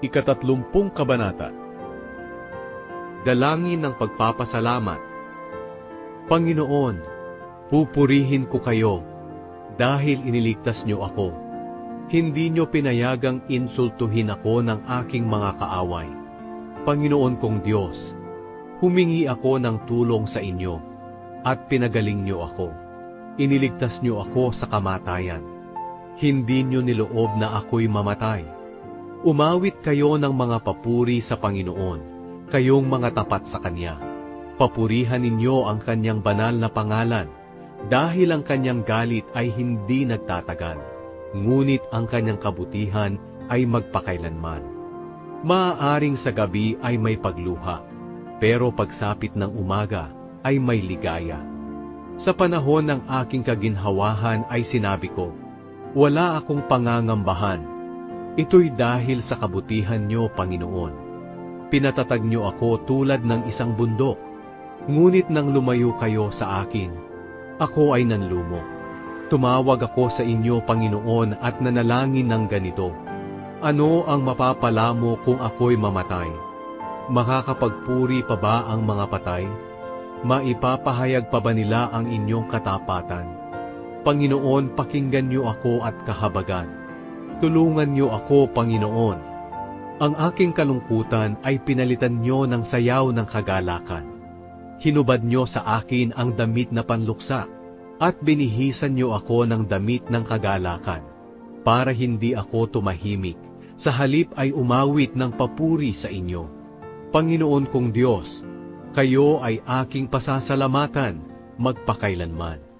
Ika-30 Kabanata. Dalangin ng pagpapasalamat. Panginoon, pupurihin ko kayo dahil iniligtas niyo ako. Hindi niyo pinayagang insultuhin ako ng aking mga kaaway. Panginoon kong Diyos, humingi ako ng tulong sa inyo at pinagaling niyo ako. Iniligtas niyo ako sa kamatayan. Hindi niyo niloob na ako'y mamatay. Umawit kayo ng mga papuri sa Panginoon, kayong mga tapat sa Kanya. Papurihan ninyo ang Kanyang banal na pangalan, dahil ang Kanyang galit ay hindi nagtatagal, ngunit ang Kanyang kabutihan ay magpakailanman. Maaaring sa gabi ay may pagluha, pero pagsapit ng umaga ay may ligaya. Sa panahon ng aking kaginhawahan ay sinabi ko, wala akong pangangambahan. Ito'y dahil sa kabutihan niyo, Panginoon. Pinatatag niyo ako tulad ng isang bundok, ngunit nang lumayo kayo sa akin, ako ay nanlumo. Tumawag ako sa inyo, Panginoon, at nanalangin ng ganito, ano ang mapapala mo kung ako'y mamatay? Makakapagpuri pa ba ang mga patay? Maipapahayag pa ba nila ang inyong katapatan? Panginoon, pakinggan niyo ako at kahabagan. Tulungan niyo ako, Panginoon. Ang aking kalungkutan ay pinalitan niyo ng sayaw ng kagalakan. Hinubad niyo sa akin ang damit na panluksa, at binihisan niyo ako ng damit ng kagalakan, para hindi ako tumahimik, sa halip ay umawit ng papuri sa inyo. Panginoon kong Diyos, kayo ay aking pasasalamatan magpakailanman.